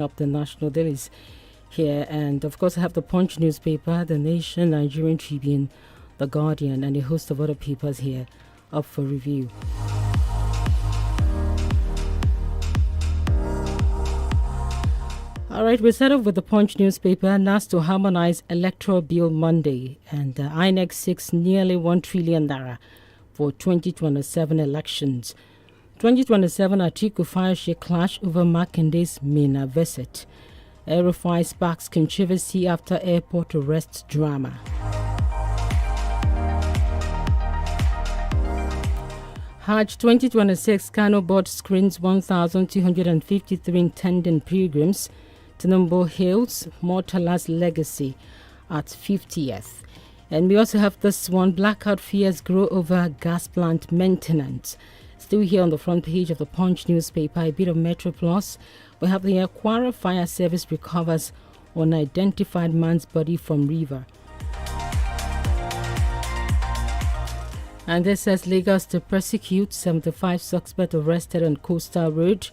Up the national dailies here, and of course I have the Punch newspaper, The Nation, Nigerian Tribune, The Guardian, and a host of other papers here up for review. All right, we start off with the Punch newspaper. NAS to harmonize electoral bill Monday, and INEC seeks nearly 1 trillion naira for 2027 elections. 2027 Atiku fires a clash over Makende's Mina visit. Erufai sparks controversy after airport arrest drama. Hajj 2026 Kano board screens 1,253 intending pilgrims. Tinubu hails Murtala's legacy at 50th. And we also have this one, blackout fears grow over gas plant maintenance. Still here on the front page of the Punch newspaper, a bit of Metro Plus. We have the Aquara Fire Service recovers unidentified man's body from river. And this says Lagos to prosecute 75 suspects arrested on Coastal Road.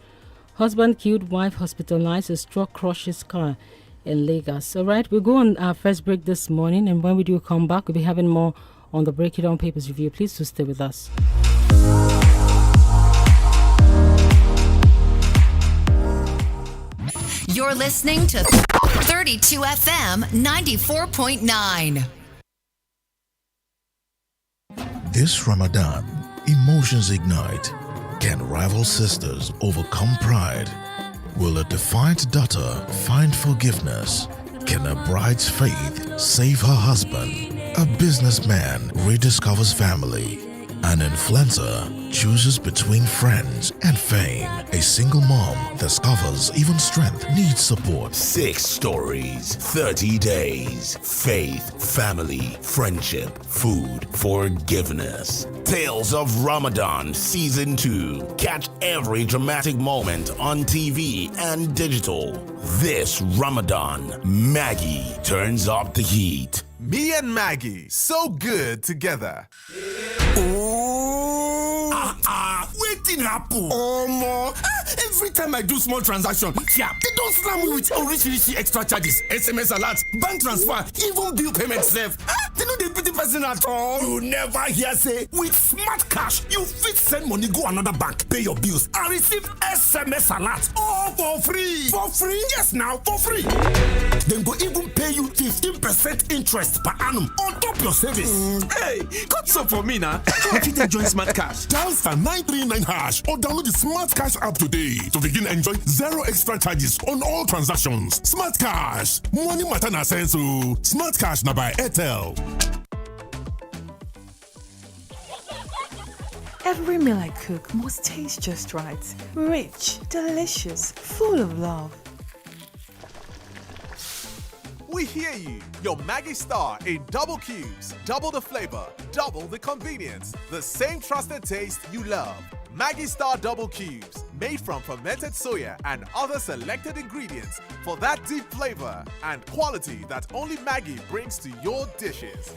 Husband killed, wife hospitalized, a struck crushes car in Lagos. All right, we'll go on our first break this morning, and when we do come back, we'll be having more on the Break It Down Papers review. Please do stay with us. You're listening to 32 FM 94.9. This Ramadan, emotions ignite. Can rival sisters overcome pride? Will a defiant daughter find forgiveness? Can a bride's faith save her husband? A businessman rediscovers family. An influencer chooses between friends and fame. A single mom discovers even strength needs support. 6 stories, 30 days. Faith, family, friendship, food, forgiveness. Tales of Ramadan Season 2. Catch every dramatic moment on TV and digital. This Ramadan, Maggie turns up the heat. Me and Maggie, so good together. Waiting happen. Every time I do small transaction, they don't slam me with original extra charges. SMS alert, bank transfer, even bill payment safe. They know they pity person at all. You never hear say with Smart Cash, you fit send money go another bank, pay your bills, and receive SMS alert all for free. For free? Yes, now for free. Then go even pay you 15% interest per annum on top your savings. Hey, cut some for me now. How can you join Smart Cash? Dial *939# or download the Smart Cash app today to begin enjoy zero extra charges on all transactions. Smart Cash, money matter na sense. Smart Cash na by INT'L. Every meal I cook must taste just right. Rich, delicious, full of love. We hear you. Your Maggie Star in double cubes. Double the flavor, double the convenience. The same trusted taste you love. Maggie Star Double Cubes. Made from fermented soya and other selected ingredients for that deep flavor and quality that only Maggie brings to your dishes.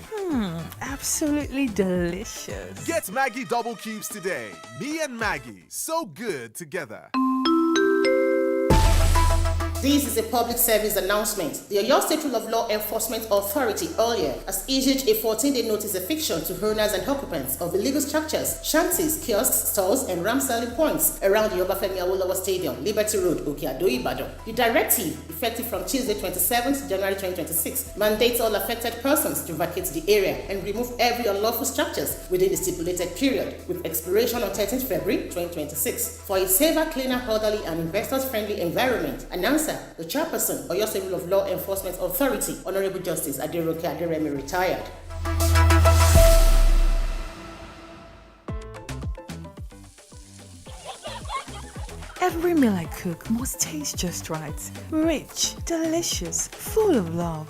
Absolutely delicious. Get Maggie Double Cubes today. Me and Maggie, so good together. This is a public service announcement. The Oyo State Rule of Law Enforcement Authority earlier has issued a 14-day notice eviction to owners and occupants of illegal structures, shanties, kiosks, stores, and ram-selling points around the Obafemi Awolowo Stadium, Liberty Road, Okeado, Ibadan. The directive, effective from Tuesday 27th January 2026, mandates all affected persons to vacate the area and remove every unlawful structures within the stipulated period, with expiration on 13th February 2026. For a safer, cleaner, orderly, and investors-friendly environment, announcer the chairperson, Oyo State Rule of Law Enforcement Authority, Honorable Justice Aderoke Aderemi, retired. Every meal I cook must taste just right. Rich, delicious, full of love.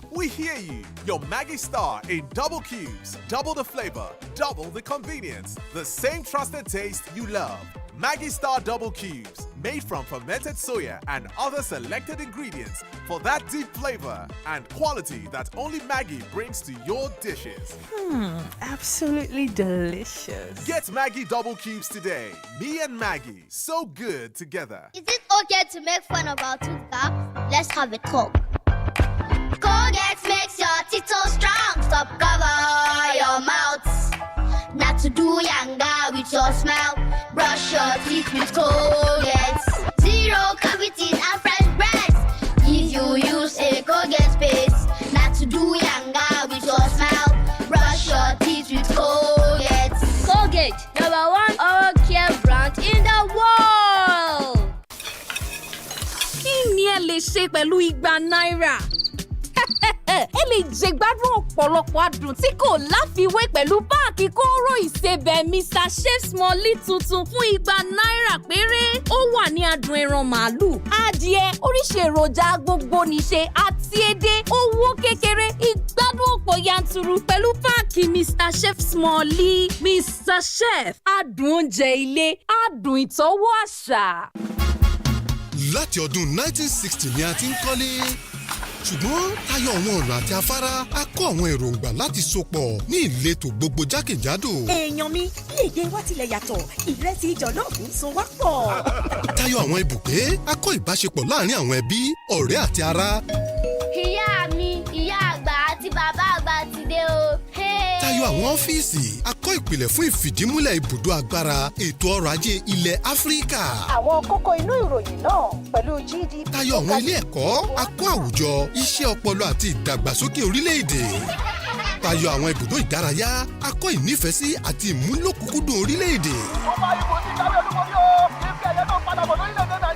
We hear you. Your Maggie Star in double cubes. Double the flavor, double the convenience. The same trusted taste you love. Maggie Star Double Cubes. made from fermented soya and other selected ingredients for that deep flavor and quality that only Maggi brings to your dishes. Absolutely delicious. Get Maggi double cubes today. Me and Maggi, so good together. Is it okay to make fun of our tooth gap? Let's have a talk. Colgate makes your teeth so strong. Stop cover your mouth. Not to do younger with your smile. Brush your teeth with Colgate. Zero cavities and fresh breath. If you use a Colgate paste. Not to do younger with your smile. Brush your teeth with Colgate. Colgate, #1 oral care brand in the world. Kí ni ẹ lè ṣe pẹ̀lú ₦200? Ẹ lè jẹ gbádùn ọ̀pọ̀lọpọ̀ adùn tí kò láfiwé pẹ̀lú páàkì kóró ìsebẹ̀ Mr. Chef's Small tuntun fún ₦200 péré. Ó wà ní adùn ẹran màálù, adìẹ, oríṣi èròjà gbogbo níṣe àti edé, owó kékeré, ìgbádùn ọ̀pọ̀ yanturu pẹ̀lú páàkì Mr. Chef's Small. Mr. Chef, adùn oúnjẹ ilé, adùn ìtọ́wò àṣà. Láti ọdún 1960 ni a ti ń kọ́lé. Ṣùgbọ́n tayọ àwọn ọ̀nà àti afárá a kọ́ àwọn èròǹgbà láti sopọ̀ ní ìletò gbogbo jákèjádò. Èèyàn mi, léde wa tilẹ̀ yàtọ̀, ìrẹsì jọ̀lọ́ọ̀fù so wá pọ̀. Tayọ àwọn ibùgbé a kọ́ ìbáṣepọ̀ láàárín àwọn ẹbí, ọ̀rẹ́ àti ará. Ìyá mi, ìyá àgbà àti bàbá àgbà ti dé o. Tayọ àwọn ọ́fíìsì a kọ́ ìpìlẹ̀ fún ìfìdímúlẹ̀ ibùdó agbára ètò ọrọ̀ ajé ilẹ̀ Áfíríkà. Àwọn kókó inú ìròyìn náà pẹ̀lú GDP. Tayọ àwọn ilé ẹ̀kọ́ a kọ́ àwùjọ, iṣẹ́ ọpọlọ àti ìdàgbàsókè orílẹ̀-èdè. Tayọ àwọn ibùdó ìdárayá a kọ́ ìnífẹ̀ẹ́sí àti ìmúlòkúkúdùn orílẹ̀-èdè.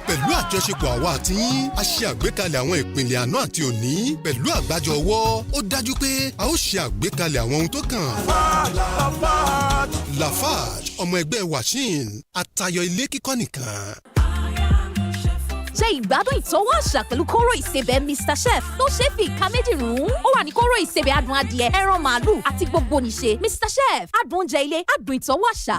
Pẹ̀lú àjọṣepọ̀ àwa àti yín, a ṣe àgbékalẹ̀ àwọn ìpìlẹ̀ àná àti òní. Pẹ̀lú àgbájọ ọwọ́, ó dájú pé a ó ṣe àgbékalẹ̀ àwọn ohun tó kàn. Lafarge, ọmọ ẹgbẹ́ Washin, àtayọ ilé kíkọ́ nìkan. Jẹ ìgbádùn ìtọ́wò àṣà pẹ̀lú kóró ìsebẹ̀ Mr. Chef tó ṣe fi ìka méjì rún. Ó wà ní kóró ìsebẹ̀ adùn adìẹ, ẹran màálù àti gbogbo níṣe. Mr. Chef, adùn oúnjẹ ilé, adùn ìtọ́wò àṣà.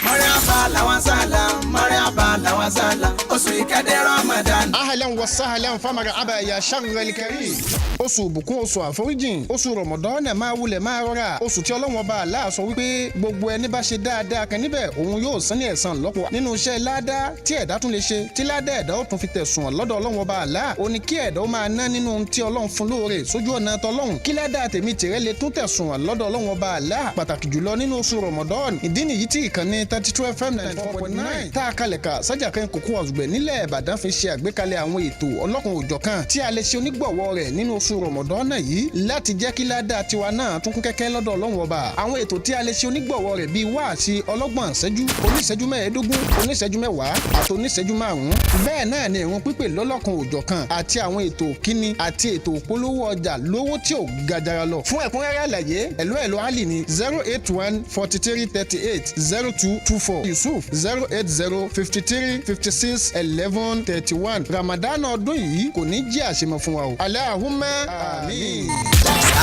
Mariaba lawan salam, Mariaba lawan salam, oṣù ìkéde Ramadan. Ahlan wa sahlan famarhaba ya sharral karim. Oṣù ìbùkún, oṣù àforíjìn, oṣù Ramadan máa wulẹ̀ máa rọra. Oṣù tí Ọlọ́run Ọba Allah sọ wípé gbogbo ẹni bá ṣe dáadáa kan níbẹ̀ òun yóò san ní ẹ̀san lọ́pọ̀. Nínú iṣẹ́ ládá tí ẹ̀dá tún lè ṣe, tí ládá ẹ̀dá ó tún fi tẹ̀sùn lọ́dọ̀ Ọlọ́run Ọba Allah, ó ní kí ẹ̀dá ó máa ná nínú tí Ọlọ́run fún lóore sójú ọ̀nà tọlọ́run. Kí ládá tèmi tìrẹ lè tún tẹ̀sùn lọ́dọ̀ Ọlọ́run Ọba Allah, pàtàkì jùlọ nínú oṣù Ramadan. Ìdí nìyí tí ìkànnì 32 FM 94.9 tá a kalẹ̀ ká sájà kan kókó ọ̀zùgbẹ̀ nílẹ̀ Ìbàdàn fi ṣe àgbékalẹ̀ àwọn ètò ọlọ́kun òjọ̀kan tí a lè ṣe onígbọ̀wọ́ rẹ̀ nínú oṣù Ramadan yìí láti jẹ́ kí ládàá tiwa náà tún kún kẹ́kẹ́ lọ́dọ̀ Ọlọ́run Ọba. Àwọn ètò tí a lè ṣe onígbọ̀wọ́ rẹ̀ bíi wáàsí ọlọ́gbọ̀n ìṣẹ́jú, oníṣẹ́jú mẹ́ẹ̀ẹ́dógún, oníṣẹ́jú mẹ́wàá àti oníṣẹ́jú márùn-ún. Bẹ́ẹ̀ náà ni ìrun pípè lọ́lọ́kan òjọ̀kan àti àwọn ètò kíni àti ètò ìpolówó ọjà lówó tí ò ga jara lọ. Fún ẹ̀kúnrẹ́rẹ́ àlàyé ẹ̀lọ́ Ali ní 081 43 38 0224 Yusuf 080 53 56 11 31. Ramadan ọdún yìí kò ní jẹ́ àṣemọ fún wa o. Allahumma àmín.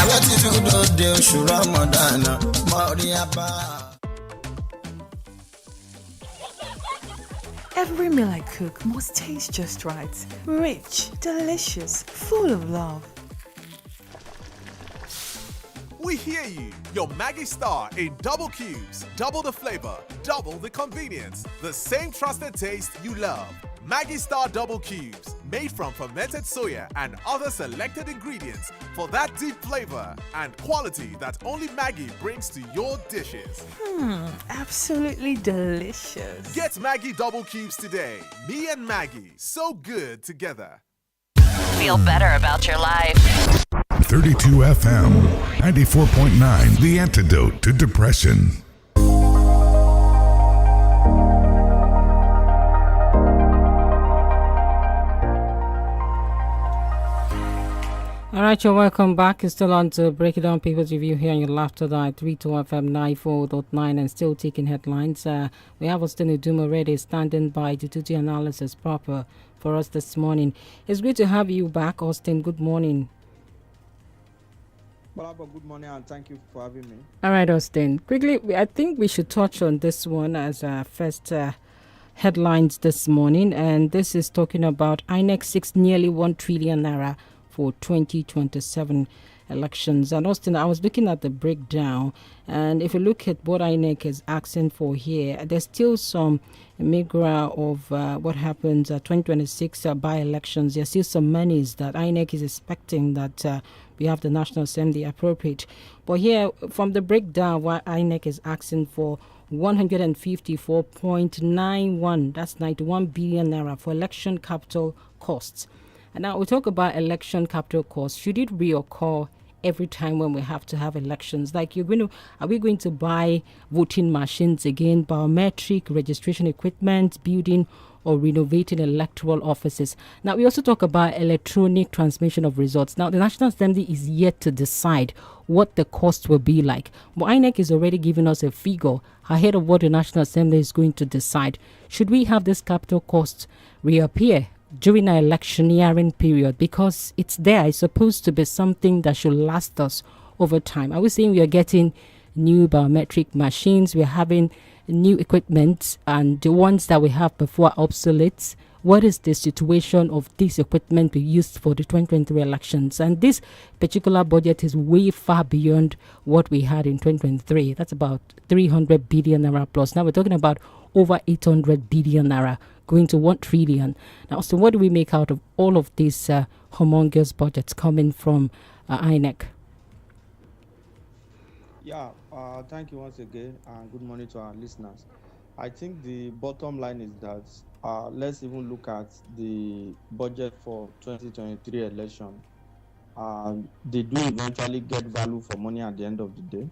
Àwọn tí fi dòde oṣù Ramadan Mariaba. Every meal I cook must taste just right. Rich, delicious, full of love. We hear you. Your Maggi Star in double cubes. Double the flavor, double the convenience. The same trusted taste you love. Maggi Star double cubes, made from fermented soya and other selected ingredients for that deep flavor and quality that only Maggi brings to your dishes. Absolutely delicious. Get Maggi double cubes today. Me and Maggi, so good together. Feel better about your life. 32 FM 94.9, the antidote to depression. All right, you're welcome back. You're still on to Break It Down People's Review here on your Laughter Diet 32 FM 94.9 and still taking headlines. We have Austin Uduma already standing by to do the analysis proper for us this morning. It's great to have you back, Austin. Good morning. GBOLABO, good morning and thank you for having me. All right, Austin. Quickly, I think we should touch on this one as our first headlines this morning. And this is talking about INEC seeks nearly 1 trillion naira for 2027 elections. And Austin, I was looking at the breakdown. And if you look at what INEC is asking for here, there's still some migra of what happens at 2026 by-elections. There's still some monies that INEC is expecting that we have the National Assembly appropriate. But here, from the breakdown, what INEC is asking for 154.91, that's 91 billion naira for election capital costs. And now we talk about election capital costs. Should it reoccur every time when we have to have elections? Like, are we going to buy voting machines again, biometric registration equipment, building or renovating electoral offices? Now, we also talk about electronic transmission of results. Now, the National Assembly is yet to decide what the cost will be like. But INEC is already giving us a figure ahead of what the National Assembly is going to decide. Should we have this capital cost reappear during our electioneering period? Because it's there. It's supposed to be something that should last us over time. Are we saying we are getting new biometric machines? We're having new equipment, and the ones that we have before are obsolete? What is the situation of this equipment we used for the 2023 elections? And this particular budget is way far beyond what we had in 2023. That's about 300 billion naira plus. Now we're talking about over 800 billion naira going to 1 trillion. Now, so what do we make out of all of these humongous budgets coming from INEC? Yeah, thank you once again, and good morning to our listeners. I think the bottom line is that let's even look at the budget for 2023 election. They do eventually get value for money at the end of the day.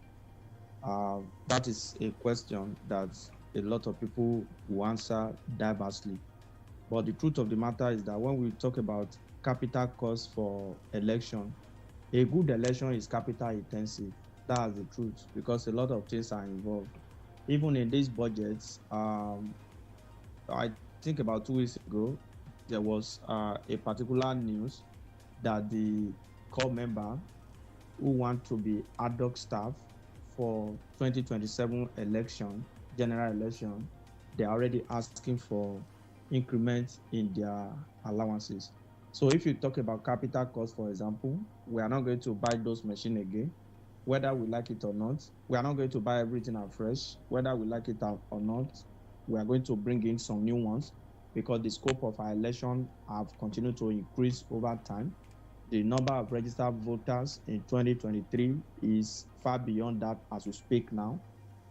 That is a question that a lot of people will answer diversely. But the truth of the matter is that when we talk about capital costs for election, a good election is capital intensive. That's the truth, because a lot of things are involved. Even in these budgets, I think about 2 weeks ago, there was a particular news that the core member who want to be ad hoc staff for 2027 election, general election, they're already asking for increments in their allowances. So if you talk about capital costs, for example, we are not going to buy those machines again, whether we like it or not. We are not going to buy everything afresh, whether we like it or not. We are going to bring in some new ones because the scope of our election have continued to increase over time. The number of registered voters in 2023 is far beyond that as we speak now.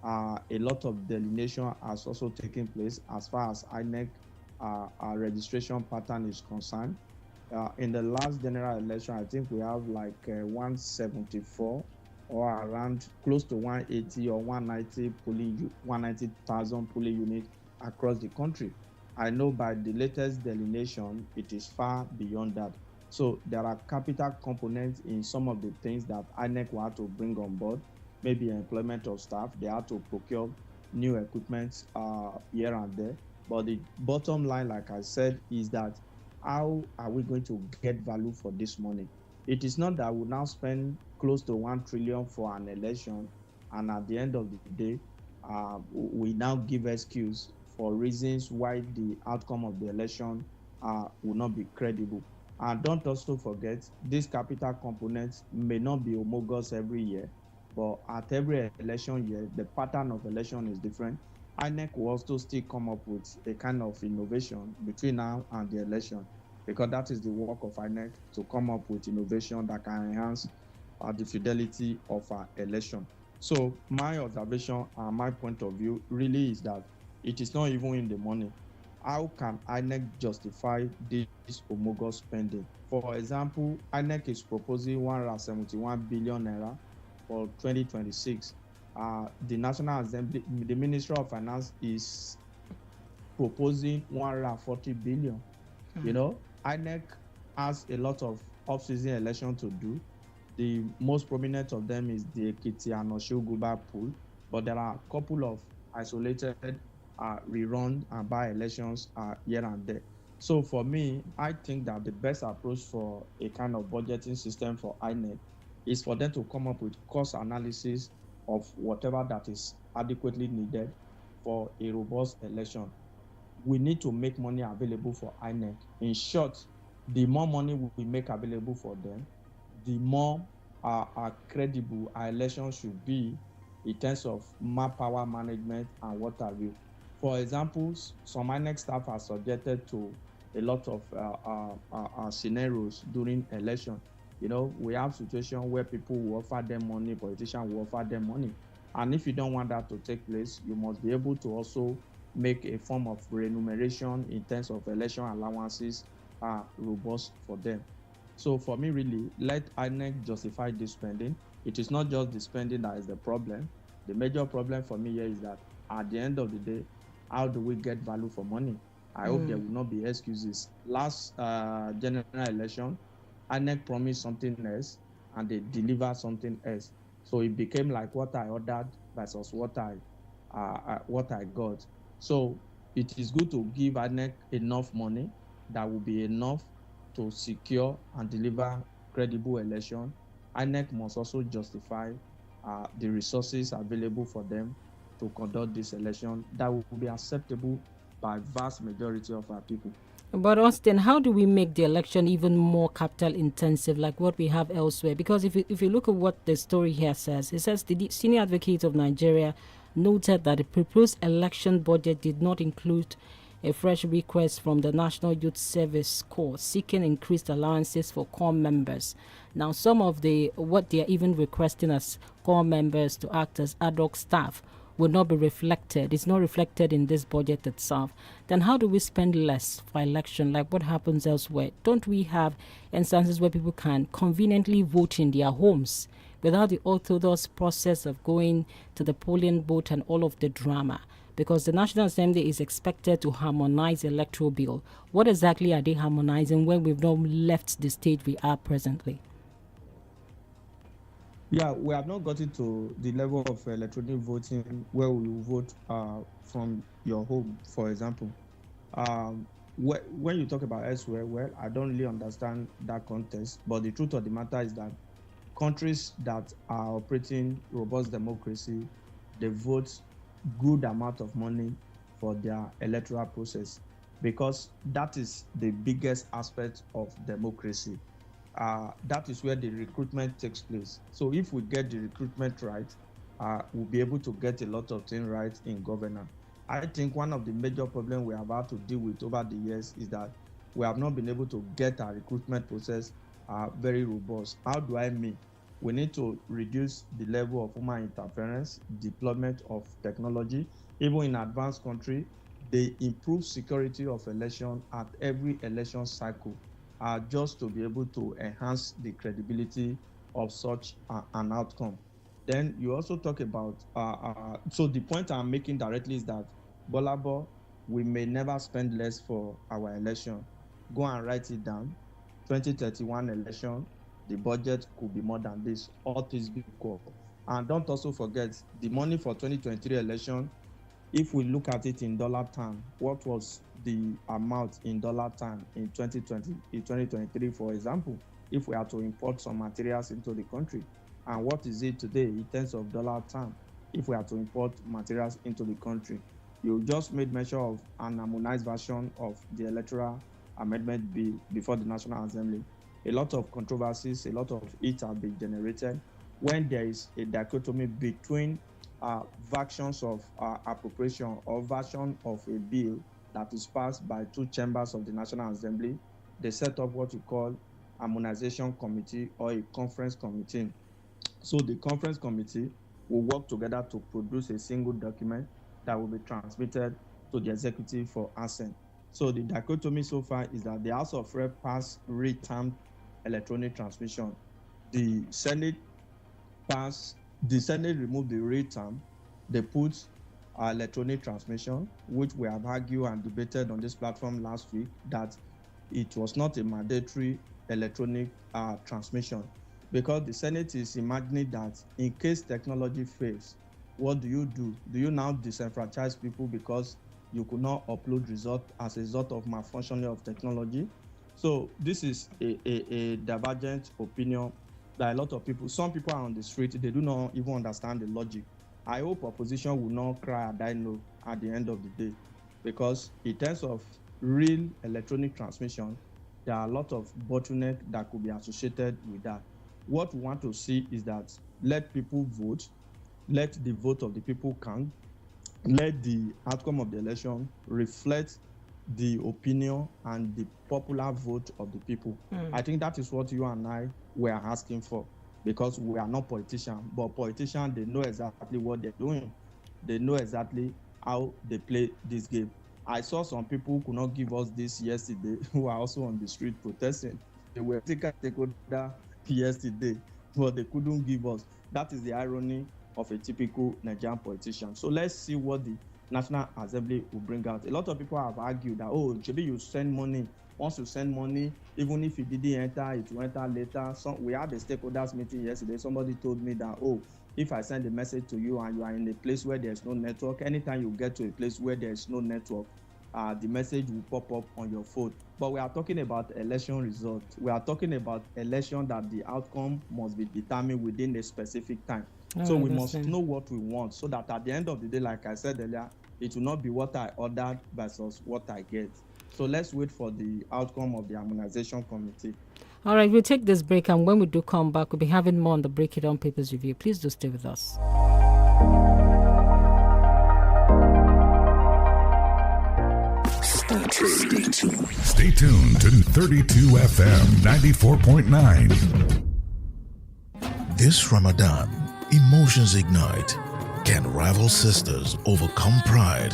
A lot of delineation has also taken place as far as INEC our registration pattern is concerned. In the last general election, I think we have like 174 or around close to 180 or 190,000 polling units across the country. I know by the latest delineation, it is far beyond that. So there are capital components in some of the things that INEC will have to bring on board, maybe employment of staff. They have to procure new equipment here and there. But the bottom line, like I said, is that how are we going to get value for this money? It is not that we now spend close to 1 trillion for an election, and at the end of the day, we now give excuse for reasons why the outcome of the election will not be credible. And don't also forget, these capital components may not be homologous every year, but at every election year, the pattern of election is different. INEC will also still come up with a kind of innovation between now and the election, because that is the work of INEC, to come up with innovation that can enhance the fidelity of our election. So my observation and my point of view really is that it is not even in the money. How can INEC justify this homologous spending? For example, INEC is proposing 171 billion naira for 2026. The National Assembly, the Ministry of Finance is proposing 140 billion. You know, INEC has a lot of off-season election to do. The most prominent of them is the 𝐾𝐇 and Osogbo pool, but there are a couple of isolated rerun and by-elections here and there. So for me, I think that the best approach for a kind of budgeting system for INEC is for them to come up with cost analysis of whatever that is adequately needed for a robust election. We need to make money available for INEC. In short, the more money we make available for them, the more credible our election should be in terms of manpower management and what have you. For example, some INEC staff are subjected to a lot of scenarios during election. You know, we have situations where people will offer them money, politicians will offer them money. And if you don't want that to take place, you must be able to also make a form of remuneration in terms of election allowances robust for them. So for me, really, let INEC justify this spending. It is not just the spending that is the problem. The major problem for me here is that at the end of the day, how do we get value for money? I hope there will not be excuses. Last general election, INEC promised something else and they delivered something else. So it became like what I ordered versus what I got. So it is good to give INEC enough money that will be enough to secure and deliver credible election. INEC must also justify the resources available for them to conduct this election that will be acceptable by vast majority of our people. But Austin, how do we make the election even more capital intensive like what we have elsewhere? Because if you look at what the story here says, it says the senior advocate of Nigeria noted that the proposed election budget did not include a fresh request from the National Youth Service Corps seeking increased allowances for corps members. Now, some of what they are even requesting as corps members to act as ad hoc staff will not be reflected. It's not reflected in this budget itself. Then how do we spend less for election like what happens elsewhere? Don't we have instances where people can conveniently vote in their homes without the orthodox process of going to the polling booth and all of the drama? Because the National Assembly is expected to harmonize the electoral bill. What exactly are they harmonizing when we've not left the stage we are presently? Yeah, we have not gotten to the level of electronic voting where we will vote from your home, for example. When you talk about elsewhere, well, I don't really understand that context, but the truth of the matter is that countries that are operating robust democracy, they vote good amount of money for their electoral process because that is the biggest aspect of democracy. That is where the recruitment takes place. So if we get the recruitment right, we'll be able to get a lot of things right in governance. I think one of the major problems we have had to deal with over the years is that we have not been able to get our recruitment process very robust. How do I mean? We need to reduce the level of human interference, deployment of technology. Even in advanced countries, they improve security of election at every election cycle. Just to be able to enhance the credibility of such an outcome. Then you also talk about, so the point I'm making directly is that, GBOLABO, we may never spend less for our election. Go and write it down. 2031 election, the budget could be more than this, all things being equal. And don't also forget, the money for 2023 election, if we look at it in dollar term, what was the amount in dollar term in 2023, for example, if we are to import some materials into the country, and what is it today in terms of dollar term if we are to import materials into the country? You just made mention of an harmonized version of the electoral amendment bill before the National Assembly. A lot of controversies, a lot of it have been generated when there is a dichotomy between versions of appropriation or version of a bill that is passed by two chambers of the National Assembly. They set up what we call harmonization committee or a conference committee. So the conference committee will work together to produce a single document that will be transmitted to the executive for assent. So the dichotomy so far is that the House of Rep passed retimed electronic transmission. The Senate removed the reterm. They put electronic transmission, which we have argued and debated on this platform last week, that it was not a mandatory electronic transmission, because the Senate is imagining that in case technology fails, what do? Do you now disenfranchise people because you could not upload results as a result of malfunctioning of technology? So this is a divergent opinion that a lot of people, some people are on the street, they do not even understand the logic. I hope opposition will not cry and die no at the end of the day, because in terms of real electronic transmission, there are a lot of bottlenecks that could be associated with that. What we want to see is that let people vote, let the vote of the people count, let the outcome of the election reflect the opinion and the popular vote of the people. I think that is what you and I were asking for, because we are not politicians, but politicians, they know exactly what they're doing. They know exactly how they play this game. I saw some people who could not give us this yesterday who are also on the street protesting. They were taking stakeholder yesterday, but they couldn't give us. That is the irony of a typical Nigerian politician. So let's see what the National Assembly will bring out. A lot of people have argued that, oh, maybe you send money. Once you send money, even if it didn't enter, it will enter later. So we had a stakeholders meeting yesterday. Somebody told me that, oh, if I send a message to you and you are in a place where there's no network, anytime you get to a place where there's no network, the message will pop up on your phone. But we are talking about election results. We are talking about election that the outcome must be determined within a specific time. So we must know what we want, so that at the end of the day, like I said earlier, it will not be what I ordered versus what I get. So let's wait for the outcome of the harmonization committee. All right, we'll take this break, and when we do come back, we'll be having more on the Break It On Papers review. Please do stay with us. Stay tuned to 32 FM 94.9. This Ramadan, emotions ignite. Can rival sisters overcome pride?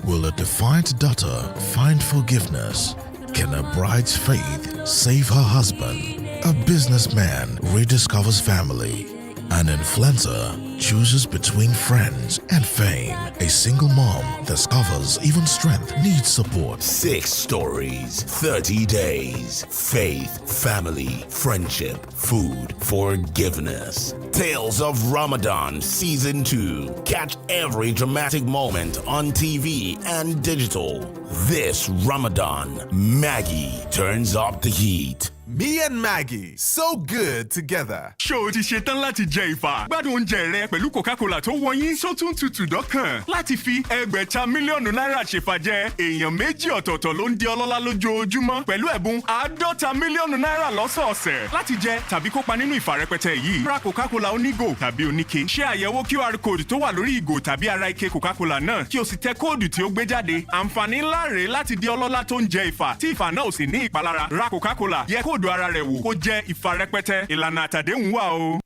Will a defiant daughter find forgiveness? Can a bride's faith save her husband? A businessman rediscovers family. An influencer chooses between friends and fame. A single mom discovers even strength needs support. 6 stories, 30 days. Faith, family, friendship, food, forgiveness. Tales of Ramadan Season 2. Catch every dramatic moment on TV and digital. This Ramadan, Maggie turns up the heat. Me and Maggie, so good together. Ṣó o ti ṣetán láti jẹ ìfà? Gbádùn oúnjẹ rẹ pẹ̀lú Coca-Cola tó wọ̀nyí sótún tutù dọ́kàn. Láti fi ẹgbẹ̀ta mílíọ̀nù náírà ṣèfàjẹ, èèyàn méjì ọ̀tọ̀ọ̀tọ̀ ló ń di ọlọ́lá lójoojúmọ́ pẹ̀lú ẹ̀bùn 50 mílíọ̀nù náírà lọ́sọ̀ọ̀sẹ̀. Láti jẹ tàbí kópa nínú ìfà rẹpẹtẹ yìí, ra Coca-Cola onígò tàbí oníke. Ṣe àyẹ̀wò QR code tó wà lórí ìgò tàbí ara ike Coca-Cola náà kí o sì tẹ kóòdù tí ó gbé jáde. Àǹfààní ńlá rèé láti di ọlọ́lá tó ń jẹ ìfà tí ìfà náà ò sì ní ìpalára. Ra Coca-Cola, yẹ kóòdù ara rẹ̀ wò kó jẹ́ ìfà rẹpẹtẹ. Ìlànà àtàdéhùn wà o.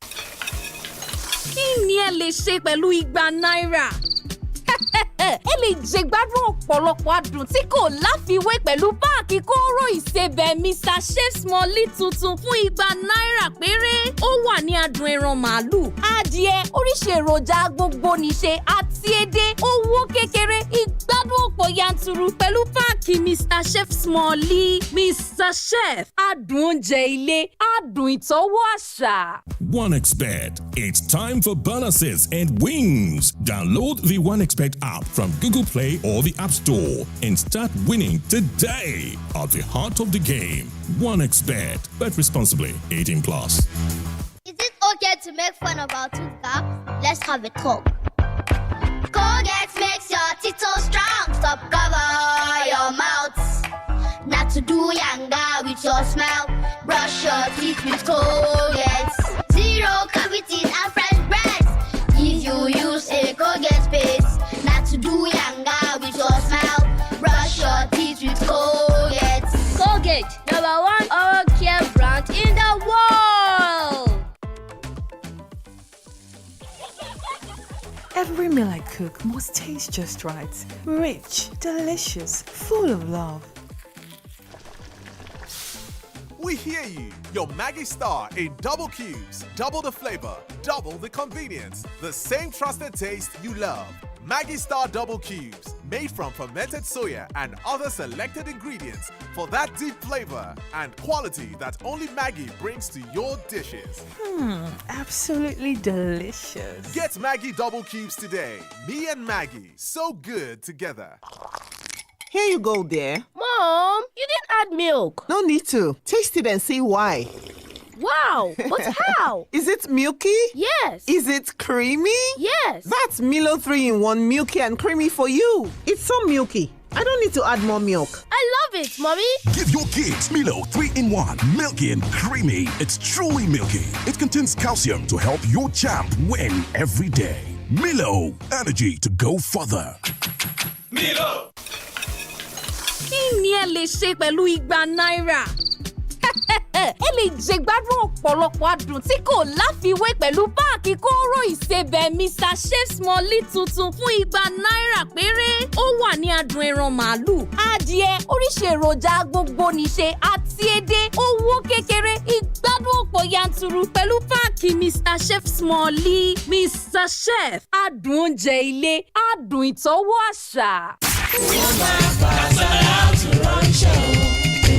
Kí ni ẹ lè ṣe pẹ̀lú $200? Ẹ lè jẹ gbádùn ọ̀pọ̀lọpọ̀ adùn tí kò láfiwé pẹ̀lú páàkì kóró ìsebẹ̀ Mr. Chef's Small tuntun fún $200 péré. Ó wà ní adùn ẹran màálù, adìẹ, oríṣi èròjà gbogbo níṣe àti edé, owó kékeré, ìgbádùn ọ̀pọ̀ yanturu pẹ̀lú páàkì Mr. Chef's Small. Mr. Chef, adùn oúnjẹ ilé, adùn ìtọ́wò àṣà. OneXBet. It's time for bonuses and wins. Download the OneXBet app from Google Play or the App Store and start winning today. At the heart of the game, OneXBet. Bet responsibly. 18+. Is it okay to make fun of our tooth? Let's have a talk. Colgate makes your teeth so strong. Stop cover your mouth. Not to do yanga with your smile. Brush your teeth with Colgate. 0 cavities and fresh breath. If you use a Colgate paste. Not to do yanga with your smile. Brush your teeth with Colgate. Colgate, #1 oral care brand in the world. Every meal I cook must taste just right. Rich, delicious, full of love. We hear you. Your Maggie Star in double cubes. Double the flavor, double the convenience. The same trusted taste you love. Maggie Star Double Cubes. Made from fermented soya and other selected ingredients for that deep flavor and quality that only Maggie brings to your dishes. Absolutely delicious. Get Maggie Double Cubes today. Me and Maggie, so good together. Here you go, dear. Mom, you didn't add milk. No need to. Taste it and see why. Wow, but how? Is it milky? Yes. Is it creamy? Yes. That's Milo 3-in-1 milky and creamy for you. It's so milky. I don't need to add more milk. I love it, Mommy. Give your kids Milo 3-in-1, milky and creamy. It's truly milky. It contains calcium to help your champ win every day. Milo, energy to go further. Milo. Kí ni ẹ lè ṣe pẹ̀lú igba náírà? Ẹ lè jẹ gbádùn ọ̀pọ̀lọpọ̀ adùn tí kò láfiwé pẹ̀lú páàkì kóró ìsebẹ̀ Mr. Chef's Small tuntun fún igba náírà péré. Ó wà ní adùn ẹran màálù, adìẹ, oríṣi èròjà gbogbo níṣe àti edé, owó kékeré, ìgbádùn ọ̀pọ̀ yanturu pẹ̀lú páàkì Mr. Chef's Small. Mr. Chef, adùn oúnjẹ ilé, adùn ìtọ́wò àṣà. Wọ́n máa fà sálátù ránṣẹ́ o.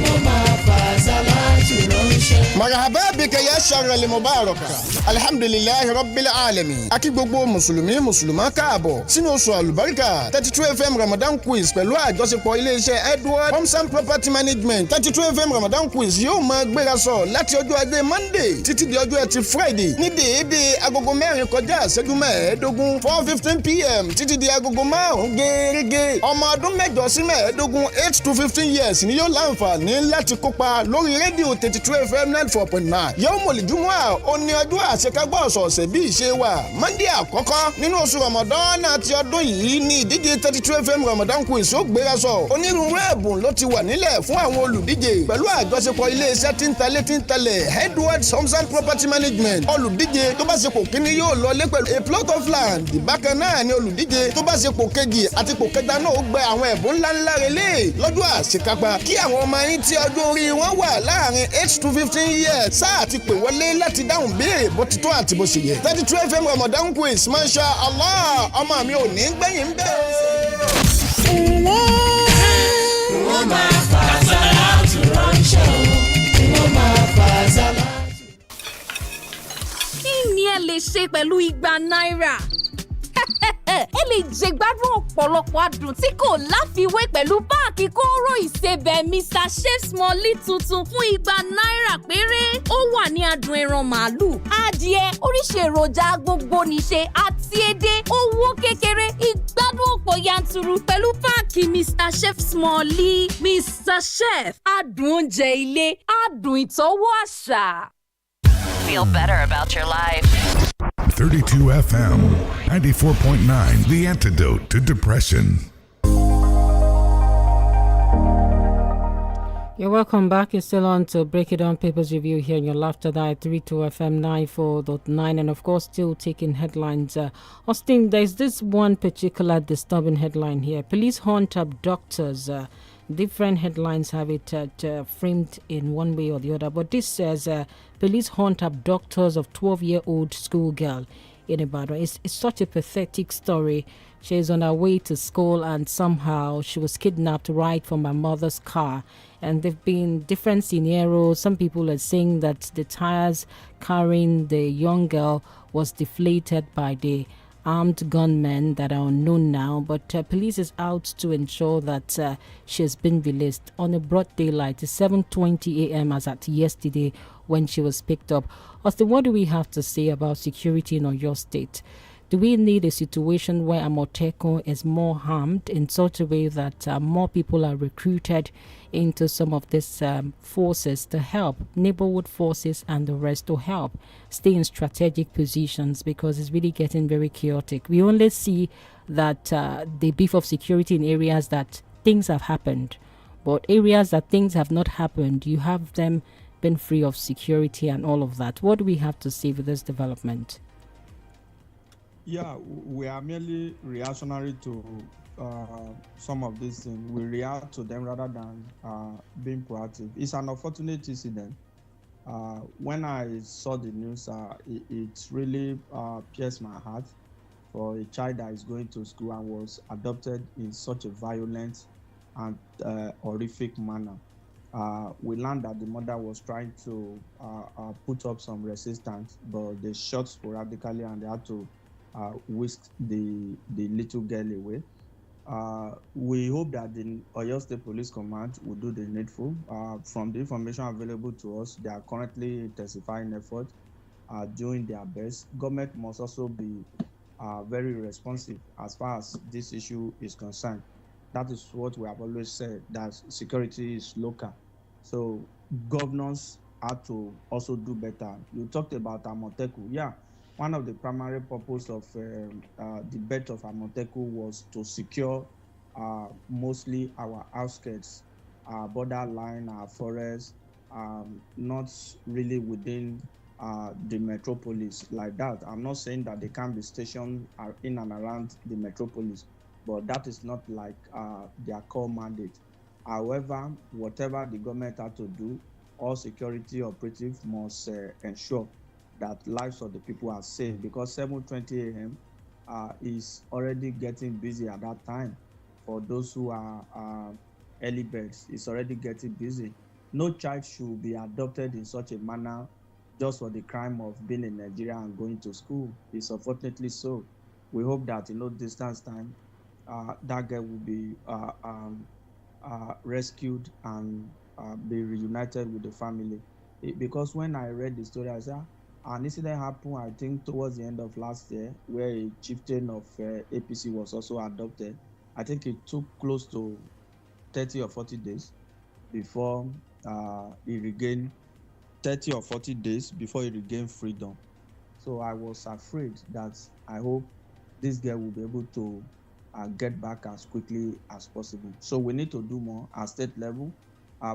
Wọ́n máa fà sálátù ránṣẹ́. Marhaba bika ya shahral mubaraka. Alhamdulillahi rabbil alamin. Akí gbogbo mùsùlùmí mùsùlùmá káàbọ̀ sínú oṣù àlùbáríkà 32 FM Ramadan quiz pẹ̀lú àjọṣepọ̀ iléeṣẹ́ Edward Homes and Property Management. 32 FM Ramadan quiz yóò máa gbéra sọ láti ọjọ́ ajé Monday títí di ọjọ́ ẹtì Friday ní déédéé agogo 4 kọjá ìṣẹ́jú 15 4:15 PM títí di agogo 5 gẹ́gẹ́. Ọmọ ọdún 8 sí 15 8 to 15 years ni yóò láǹfààní láti kópa lórí rédíò 32 FM 94.9. Yawmul Jumu'ah ó ní ọjọ́ àṣekágbá ọ̀sọ̀ọ̀sẹ̀ bí ìṣe wà. Monday àkọ́kọ́ nínú oṣù Ramadan àti ọdún yìí ní ìdíje 32 FM Ramadan quiz ó gbéra sọ. Onírúurú ẹ̀bùn ló ti wà nílẹ̀ fún àwọn olùdíje pẹ̀lú àjọṣepọ̀ iléeṣẹ́ tí ń talẹ̀ Edward Homes and Property Management. Olùdíje tó bá ṣe pò kíní yóò lọlé pẹ̀lú a plot of land. Bákan náà ni olùdíje tó bá ṣe pò kejì àti pò kẹta náà ó gbẹ àwọn ẹ̀bùn ńláńlá relé lọ́jọ́ àṣekágbá. Kí àwọn ọmọ yín tí ọjọ́ orí wọn wà láàrin 8 to 15 years sáà ti pè wọlé láti dáhùn béèrè bó ti tó àti bó ṣe yẹ. 32 FM Ramadan quiz Masha Allah ọmọ mi ò ní gbẹ̀yìn bẹ́ẹ̀. Wọ́n máa fà sálátù ránṣẹ́ o. Wọ́n máa fà sálátù. Kí ni ẹ lè ṣe pẹ̀lú igba náírà? Ẹ lè jẹ gbádùn ọ̀pọ̀lọpọ̀ adùn tí kò láfiwé pẹ̀lú páàkì kóró ìsebẹ̀ Mr. Chef's Small tuntun fún igba náírà péré. Ó wà ní adùn ẹran màálù, adìẹ, oríṣi èròjà gbogbo níṣe àti edé, owó kékeré, ìgbádùn ọ̀pọ̀ yanturu pẹ̀lú páàkì Mr. Chef's Small. Mr. Chef, adùn oúnjẹ ilé, adùn ìtọ́wò àṣà. Feel better about your life. 32 FM 94.9, the antidote to depression. You're welcome back. You're still on to Break It Down Papers Review here in your Laughter Diet 32 FM 94.9, and of course still taking headlines. Austin, there's this one particular disturbing headline here. Police hunt abductors. Different headlines have it framed in one way or the other, but this says police hunt abductors of 12-year-old schoolgirl in Ibadan. It's such a pathetic story. She's on her way to school and somehow she was kidnapped right from her mother's car. And there've been different scenarios. Some people are saying that the tires carrying the young girl was deflated by the armed gunmen that are unknown now, but police is out to ensure that she has been released on a broad daylight. It's 7:20 a.m. as at yesterday when she was picked up. Austin, what do we have to say about security in Oyo State? Do we need a situation where Amotekun is more harmed in such a way that more people are recruited into some of these forces to help, neighborhood forces and the rest to help stay in strategic positions, because it's really getting very chaotic? We only see that the beef of security in areas that things have happened, but areas that things have not happened, you have them been free of security and all of that. What do we have to say with this development? Yeah, we are merely reactionary to some of these things. We react to them rather than being proactive. It's an unfortunate incident. When I saw the news, it really pierced my heart for a child that is going to school and was adopted in such a violent and horrific manner. We learned that the mother was trying to put up some resistance, but they shot sporadically and they had to whisked the little girl away. We hope that the Oyo State Police Command will do the needful. From the information available to us, they are currently intensifying efforts, doing their best. Government must also be very responsive as far as this issue is concerned. That is what we have always said, that security is local. So governors have to also do better. You talked about Amoteku. Yeah, one of the primary purpose of the birth of Amoteku was to secure mostly our outskirts, our borderline, our forests, not really within the metropolis like that. I'm not saying that they can't be stationed in and around the metropolis, but that is not like their core mandate. However, whatever the government had to do, all security operatives must ensure that lives of the people are safe, because 7:20 a.m. Is already getting busy at that time. For those who are early birds, it's already getting busy. No child should be adopted in such a manner just for the crime of being in Nigeria and going to school. It's unfortunately so. We hope that in no distance time, that girl will be rescued and be reunited with the family. Because when I read the story, I said, an incident happened, I think, towards the end of last year, where a chieftain of APC was also adopted. I think it took close to 30 or 40 days before he regained 30 or 40 days before he regained freedom. So I was afraid that I hope this girl will be able to get back as quickly as possible. So we need to do more at state level.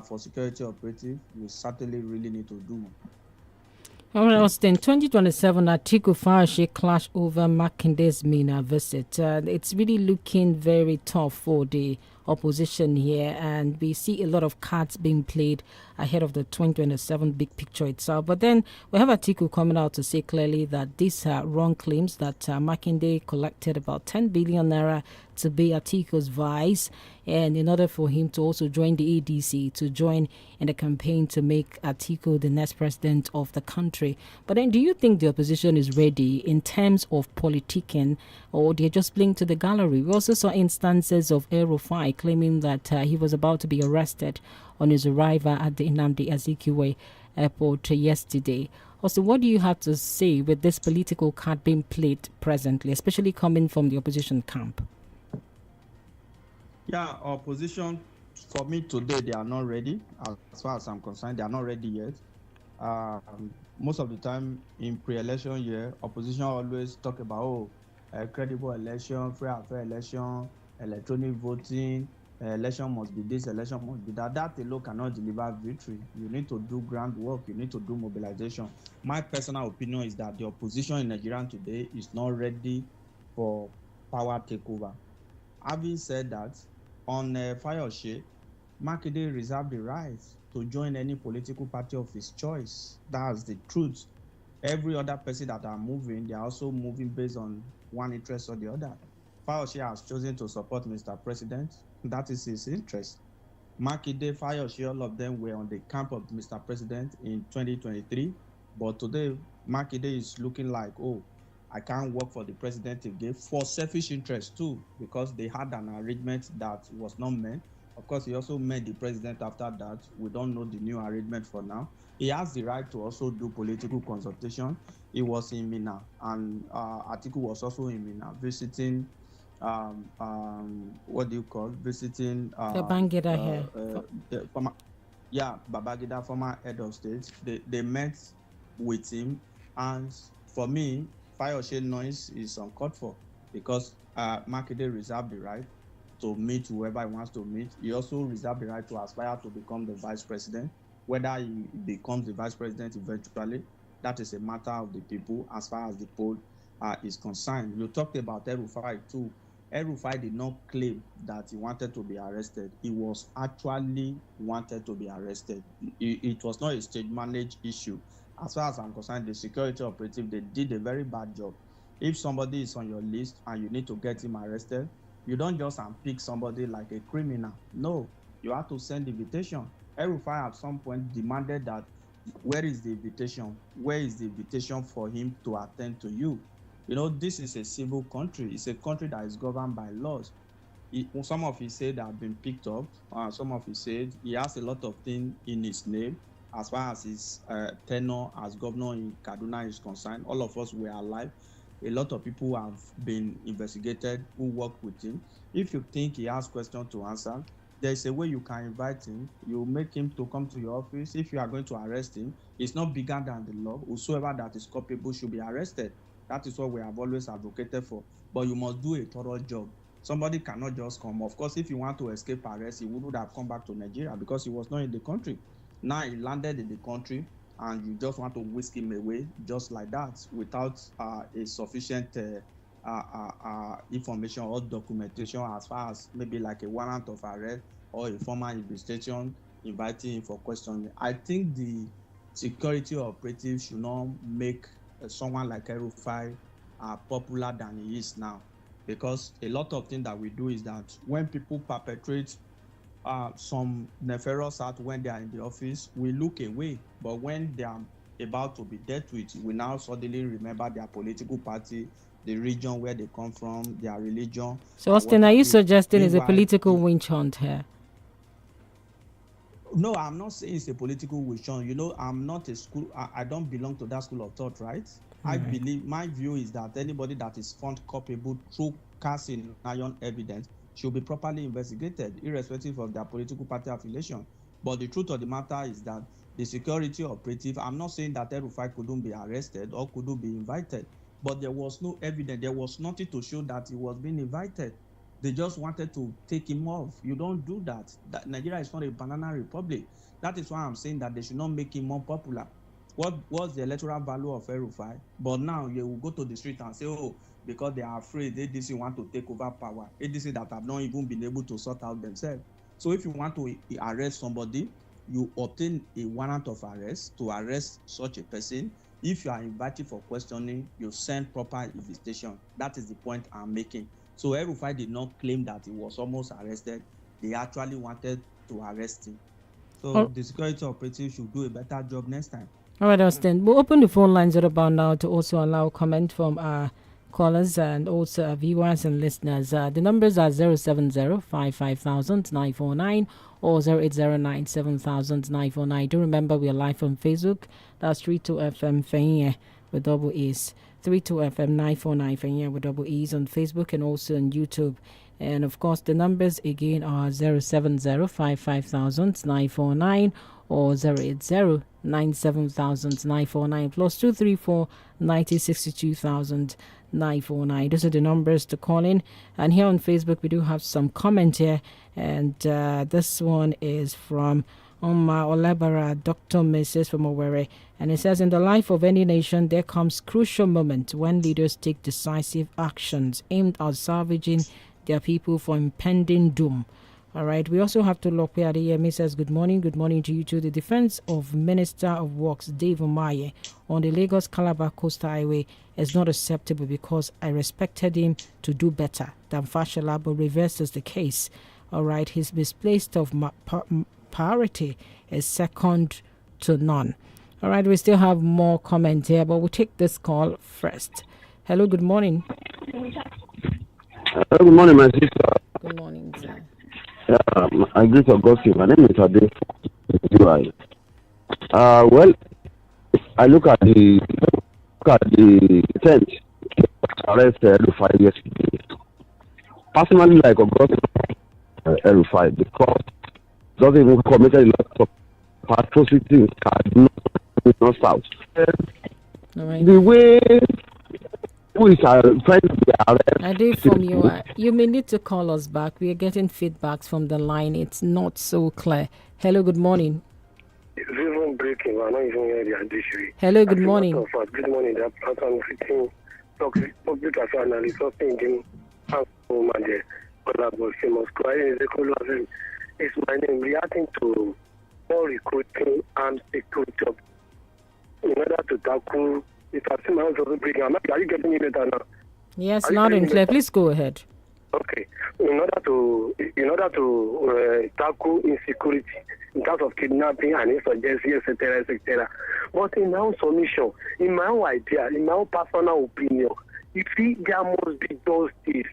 For security operative, we certainly really need to do more. All right, Austin, 2027, 𝐃𝐈𝐒𝐂𝐋𝐀 clash over Makinde's MENA visit. It's really looking very tough for the opposition here, and we see a lot of cards being played ahead of the 2027 big picture itself. But then we have Atiku coming out to say clearly that these are wrong claims, that Makinde collected about 10 billion naira to be Atiku's vice, and in order for him to also join the ADC, to join in the campaign to make Atiku the next president of the country. But then do you think the opposition is ready in terms of politicking, or they're just playing to the gallery? We also saw instances of El-Rufai claiming that he was about to be arrested on his arrival at the Nnamdi Azikiwe airport yesterday. Also, what do you have to say with this political card being played presently, especially coming from the opposition camp? Yeah, opposition, for me today, they are not ready. As far as I'm concerned, they are not ready yet. Most of the time in pre-election year, opposition always talk about a credible election, free and fair election, electronic voting, election must be this, election must be that. That alone cannot deliver victory. You need to do groundwork, you need to do mobilization. My personal opinion is that the opposition in Nigeria today is not ready for power takeover. Having said that, on Fayose, Makinde reserved the right to join any political party of his choice. That's the truth. Every other person that are moving, they are also moving based on one interest or the other. Fayose has chosen to support Mr. President. That is his interest. Makinde, Fayose, all of them were on the camp of Mr. President in 2023. But today, Makinde is looking like, oh, I can't work for the president again, for selfish interest too, because they had an arrangement that was not met. Of course, he also met the president after that. We don't know the new arrangement for now. He has the right to also do political consultation. He was in Minna, and Atiku was also in Minna, visiting, visiting... Babangida here. Babangida, former head of state. They met with him, and for me, Fayose noise is uncalled for, because Makinde reserved the right to meet whoever he wants to meet. He also reserved the right to aspire to become the vice president. Whether he becomes the vice president eventually, that is a matter of the people as far as the poll is concerned. You talked about El-Rufai too. El-Rufai did not claim that he wanted to be arrested. He was actually wanted to be arrested. It was not a stage managed issue. As far as I'm concerned, the security operative, they did a very bad job. If somebody is on your list and you need to get him arrested, you don't just unpick somebody like a criminal. No, you have to send invitation. El-Rufai at some point demanded that, where is the invitation? Where is the invitation for him to attend to you? You know, this is a civil country. It's a country that is governed by laws. some of his said have been picked up. Some of his said he has a lot of things in his name as far as his tenure as governor in Kaduna is concerned. All of us were alive. A lot of people have been investigated who worked with him. If you think he has questions to answer, there's a way you can invite him. You make him to come to your office. If you are going to arrest him, it's not bigger than the law. Whosoever that is culpable should be arrested. That is what we have always advocated for. But you must do a thorough job. Somebody cannot just come. Of course, if you want to escape arrest, he would have come back to Nigeria because he was not in the country. Now he landed in the country, and you just want to whisk him away just like that without a sufficient information or documentation as far as maybe like a warrant of arrest or a formal investigation inviting him for questioning. I think the security operative should not make someone like El-Rufai popular than he is now, because a lot of things that we do is that when people perpetrate some nefarious act when they are in the office, we look away. But when they are about to be dealt with, we now suddenly remember their political party, the region where they come from, their religion. So, Austin, are you suggesting it's a political witch hunt here? No, I'm not saying it's a political witch hunt. You know, I'm not a school. I don't belong to that school of thought, right? I believe my view is that anybody that is found culpable through casting iron evidence should be properly investigated, irrespective of their political party affiliation. But the truth of the matter is that the security operative, I'm not saying that El-Rufai couldn't be arrested or couldn't be invited, but there was no evidence. There was nothing to show that he was being invited. They just wanted to take him off. You don't do that. Nigeria is not a banana republic. That is why I'm saying that they should not make him more popular. What was the electoral value of El-Rufai? But now you will go to the street and say, oh, because they are afraid ADC want to take over power. ADC that have not even been able to sort out themselves. So if you want to arrest somebody, you obtain a warrant of arrest to arrest such a person. If you are invited for questioning, you send proper invitation. That is the point I'm making. So El-Rufai did not claim that he was almost arrested. They actually wanted to arrest him. So the security operative should do a better job next time. All right, Austin. We'll open the phone lines right about now to also allow comment from our callers and also our viewers and listeners. The numbers are 070-550-949 or 0809-700949. Do remember we are live on Facebook. That's 32FM Fenya with double E's. 32FM 949 Fenya with double E's on Facebook and also on YouTube. And of course, the numbers again are 070-550-949 or 080-9700949 plus 234-9062,949. Those are the numbers to call in. And here on Facebook, we do have some comment here. And this one is from Olabara, Dr. Mrs. from Owerri. And it says, in the life of any nation, there comes crucial moment when leaders take decisive actions aimed at salvaging their people from impending doom. All right, we also have to look at the EMA says, good morning to you too. The defense of Minister of Works, Dave Umaye, on the Lagos-Calabar Coastal Highway is not acceptable because I respected him to do better than Fashola, but reverse is the case. All right, his misplaced of priority is second to none. All right, we still have more comment here, but we'll take this call first. Hello, good morning. Good morning, my sister. Good morning, sir. I greet Augustine. My name is Ade. Well, I look at the tent arrest El-Rufai yesterday. Personally, like Augustine El-Rufai, because he doesn't even committed a lot of atrocities in Kaduna South. The way we are trying to be arrested. I do from you. You may need to call us back. We are getting feedbacks from the line. It's not so clear. Hello, good morning. It's even breaking. We're not even hearing the addition. Hello, good morning. Good morning. The public affairs analyst of thinking is my name reacting to more recruiting and security jobs in order to tackle. If I see my own breaking, are you getting me better now? Yes, loud and clear. Please go ahead. Okay. In order to tackle insecurity in terms of kidnapping and insurgency, etc., etc. But in my own submission, in my own idea, in my own personal opinion, you see, there must be justice.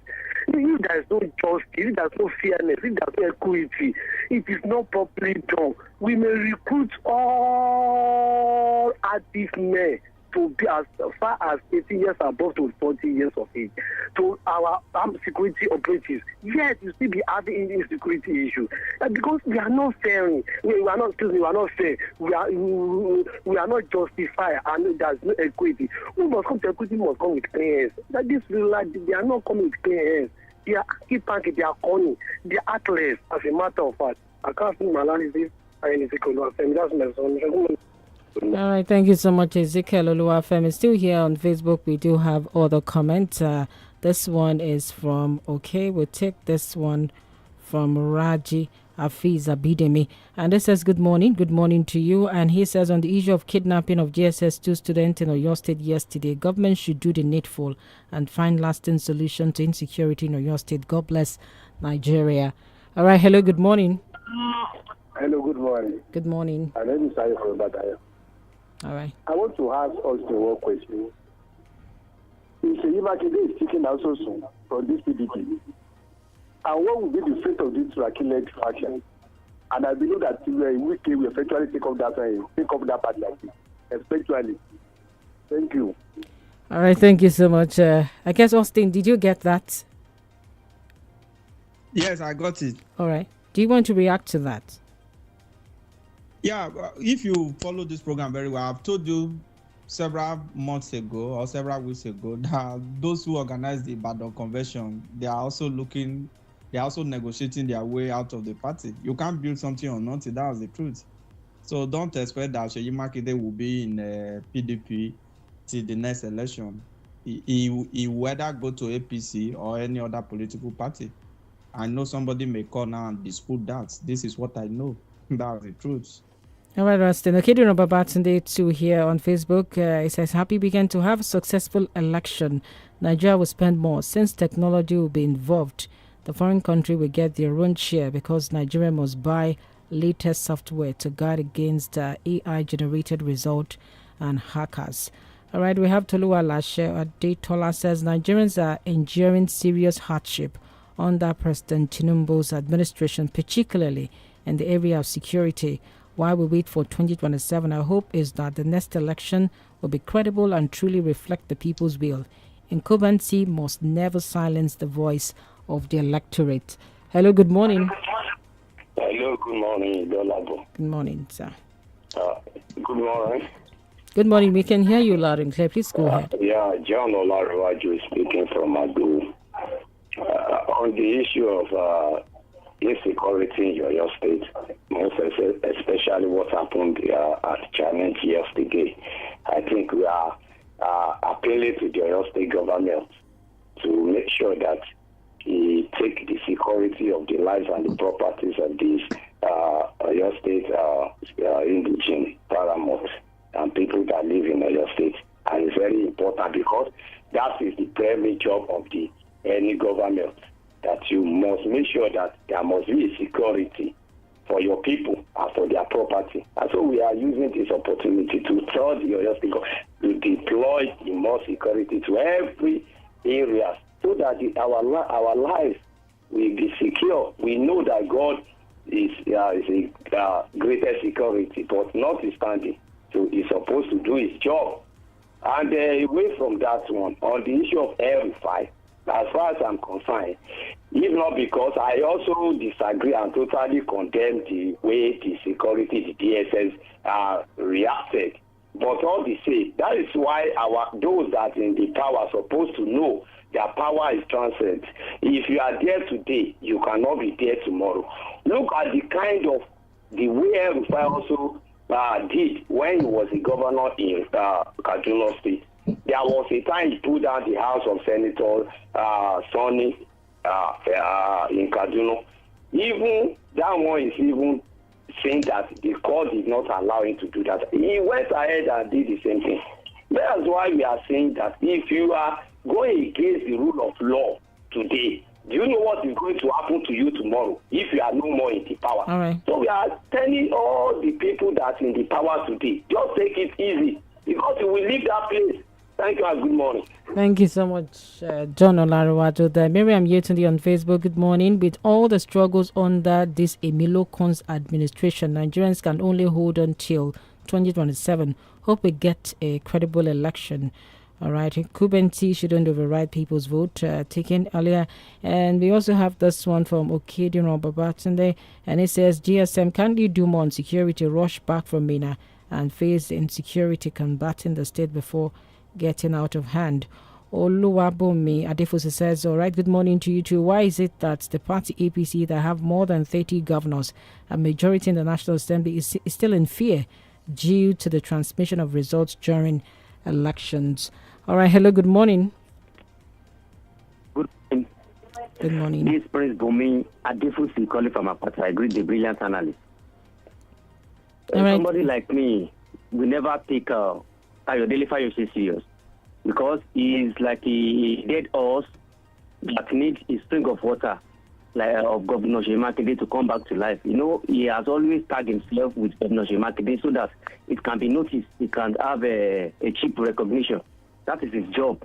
If there is no justice, if there is no fairness, if there is no equity, it is not properly done. We may recruit all active men to be as far as 18 years above to 40 years of age to our armed security operatives. Yet you still be having insecurity issues because we are not fair. We are not fair. We are not justified, and there's no equity. We must come to equity. Must come with clean hands. That this they are not coming with clean hands. They are keeping. They are corny. They are heartless. As a matter of fact, I can't see my analysis. That's my assumption. All right, thank you so much, 𝐃𝐈𝐒 is still here on Facebook. We do have other comments. This one is from We'll take this one from Raji Afiz Abidemi, and this says, good morning to you. And he says, on the issue of kidnapping of JSS2 students in Oyo State yesterday, government should do the needful and find lasting solution to insecurity in Oyo State. God bless Nigeria. All right, hello, good morning. Hello, good morning. Good morning. My name is Sayo from Badaya. All right. I want to ask us one question. If 𝐂𝐈𝐒 is taken out so soon from this PDP, and what will be the fate of this 𝐂𝐈𝐒 faction? And I believe that we will eventually take up that part like this, eventually. Thank you. All right, thank you so much. I guess, Austin, did you get that? Yes, I got it. All right. Do you want to react to that? Yeah, if you follow this program very well, I've told you several months ago or several weeks ago that those who organized the Ibadan convention, they are also negotiating their way out of the party. You can't build something on nothing. That's the truth. So don't expect that 𝐂𝐈𝐒 will be in PDP till the next election. He will either go to APC or any other political party. I know somebody may call now and dispute that. This is what I know. That's the truth. All right, Rustin. Okay, Number Batunde too here on Facebook. It says, happy weekend. To have a successful election, Nigeria will spend more. Since technology will be involved, the foreign country will get their own share because Nigeria must buy latest software to guard against AI-generated result and hackers. All right, we have Toluwa Lashe. Adetola says, Nigerians are enduring serious hardship under President Tinubu's administration, particularly in the area of security. While we wait for 2027, our hope is that the next election will be credible and truly reflect the people's will. Incumbency must never silence the voice of the electorate. Hello, good morning. Hello, good morning, GBOLABO. Good morning, sir. Good morning. Good morning. We can hear you loud and clear. Please go ahead. Yeah, John Olarewaju speaking from Adu. On the issue of insecurity in your state, most especially what happened at Challenge yesterday, I think we are appealing to the Oyo State government to make sure that he take the security of the lives and the properties of these Oyo State indigenous paramount and people that live in Oyo State. And it's very important because that is the primary job of any government, that you must make sure that there must be a security for your people and for their property. And so we are using this opportunity to tell the Oyo State to deploy more security to every area so that our lives will be secure. We know that God is a greater security, but notwithstanding, so he's supposed to do his job. And away from that one, on the issue of 𝐿5, as far as I'm concerned, if not because I also disagree and totally condemn the way the security, the DSS reacted. But all the same, that is why those that in the power are supposed to know their power is transcendent. If you are there today, you cannot be there tomorrow. Look at the way 𝐿5 also did when he was the governor in Kaduna State. There was a time he put down the house of Senator Sonny in Kaduna. Even that one is even saying that the court did not allow him to do that. He went ahead and did the same thing. That's why we are saying that if you are going against the rule of law today, do you know what is going to happen to you tomorrow if you are no more in the power? All right. So we are telling all the people that in the power today, just take it easy because you will leave that place. Thank you and good morning. Thank you so much, John Olaruwajo. There, Miriam Yetunde on Facebook. Good morning. With all the struggles under this 𝐒𝐈𝐒𝐂𝐋 administration, Nigerians can only hold on till 2027. Hope we get a credible election. All right, 𝐒𝐈𝐒 shouldn't override people's vote taken earlier. And we also have this one from Okediran Babatunde, and it says, GSM, can you do more on security? Rush back from Mina and face the insecurity combating the state before getting out of hand. Oluwabomi Adefosu says, all right, good morning to you too. Why is it that the party APC that have more than 30 governors, a majority in the National Assembly, is still in fear due to the transmission of results during elections? All right, hello, good morning. Good morning. Good morning. This Prince Bumi Adefosu calling from Apata. I agree, the brilliant analyst. Somebody like me, we never take Ayodele Fayose serious because he is like a dead horse that needs a spring of water, like of Governor 𝐂𝐈𝐒 to come back to life. You know, he has always tagged himself with Governor 𝐂𝐈𝐒 so that it can be noticed, he can have a cheap recognition. That is his job.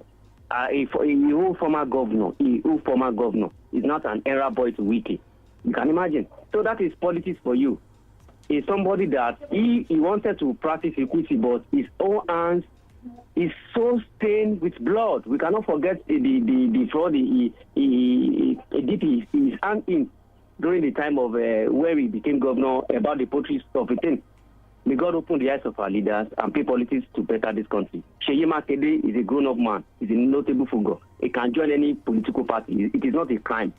A former governor is not an error boy to wiki. You can imagine. So that is politics for you. Is somebody that he wanted to practice equity, but his own hands is so stained with blood. We cannot forget the fraud he did his hand in during the time of where he became governor about the poultry stuff. May God open the eyes of our leaders and pay politics to better this country. 𝐒𝐈𝐒 is a grown-up man. He's a notable figure. He can join any political party. It is not a crime.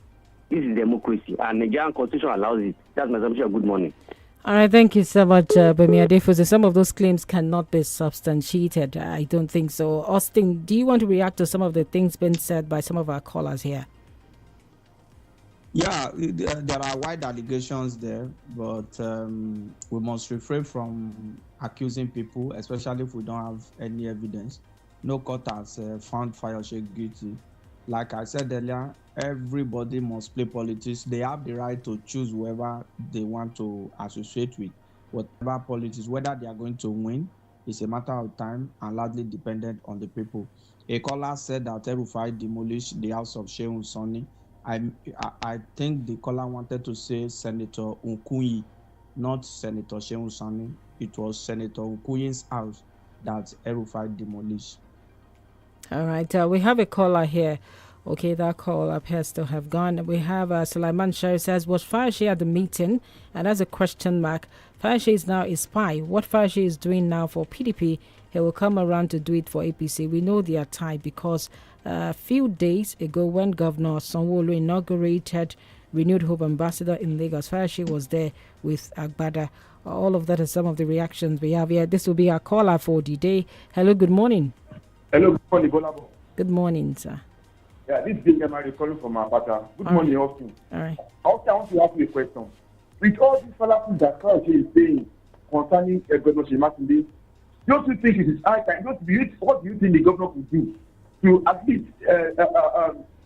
This is democracy, and the Nigerian constitution allows it. That's my submission. Good morning. All right, thank you so much, Bumi Adefosu. Some of those claims cannot be substantiated. I don't think so. Austin, do you want to react to some of the things being said by some of our callers here? Yeah, there are wide allegations there, but we must refrain from accusing people, especially if we don't have any evidence. No court has found Fayose guilty. Like I said earlier, everybody must play politics. They have the right to choose whoever they want to associate with, whatever politics. Whether they are going to win is a matter of time and largely dependent on the people. A caller said that 𝐿-Rufai demolished the house of Shehu Sani. I think the caller wanted to say Senator Nkuyi, not Senator Shehu Sani. It was Senator Nkuyi's house that 𝐿-Rufai demolished. All right, we have a caller here. Okay, that call appears to have gone. We have Sulaiman Sherry says, was Fayose at the meeting? And that's a question mark. Fayose is now a spy. What Fayose is doing now for PDP, he will come around to do it for APC. We know they are tied because a few days ago when Governor Sanwo-Olu inaugurated Renewed Hope Ambassador in Lagos, Fayose was there with Agbada. All of that is some of the reactions we have here. This will be our caller for the day. Hello, good morning. Hello, good morning, GBOLABO. Good morning, sir. Yeah, this is 𝐵𝐿 calling from Apata. Good morning, Austin. All right. Also, I want to ask you a question. With all these falafels that Fayose is saying concerning Governor 𝐂𝐈𝐒, don't you think it is high time? What do you think the governor could do to at least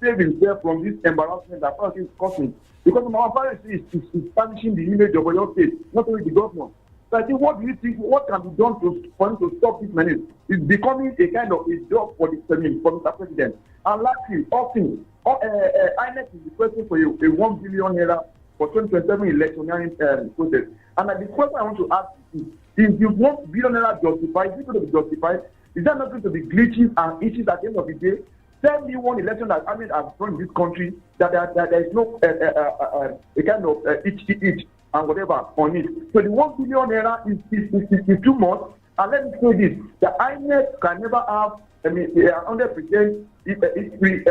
save himself from this embarrassment that Fayose is causing? Because Fayose is tarnishing the image of your state, not only the governor. So I think, what do you think? What can be done for him to stop this menace? It's becoming a kind of a job for Mr. President. And lastly, Austin, INEC is requesting for a 1 billion naira for 2027 electioneering process. And the question I want to ask is the 1 billion naira justified? Is it going to be justified? Is there not going to be glitches and issues at the end of the day? Tell me one election that I has run in this country that there is no a kind of itch and whatever on it. So the 1 billion naira is too much. And let me say this: the INEC can never have 100% free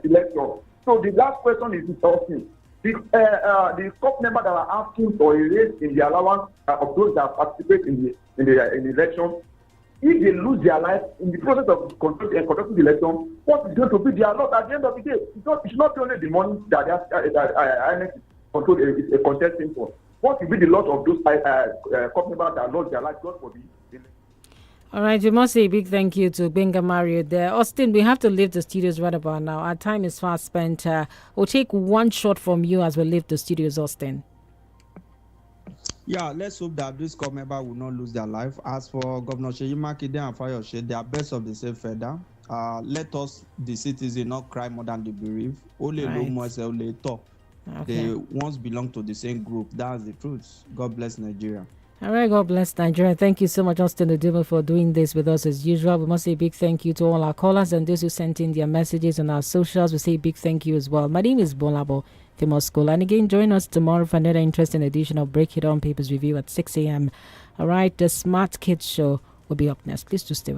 election. So the last question is Austin. The COP members that are asking for a raise in the allowance of those that participate in the election, if they lose their life in the process of conducting the election, what is going to be their loss at the end of the day? It's not only the money that INEC is contesting for. What will be the loss of those COP members that lost their life? God forbid. All right, we must say a big thank you to Benga Mario there. Austin, we have to leave the studios right about now. Our time is fast spent. We'll take one shot from you as we leave the studios, Austin. Yeah, let's hope that this corps member will not lose their life. As for Governor Seyi Makinde and Fayose, they are best of the same feather. Let us, the citizen, not cry more than the bereaved. Only Right. only talk. Okay. They once belong to the same group. That's the truth. God bless Nigeria. All right, God bless Nigeria. Thank you so much, Austin Oduma, for doing this with us as usual. We must say a big thank you to all our callers and those who sent in their messages on our socials. We say a big thank you as well. My name is GBOLABO, Famous School. And again, join us tomorrow for another interesting edition of Break It On Papers Review at 6 a.m. All right, the Smart Kids Show will be up next. Please do stay with us.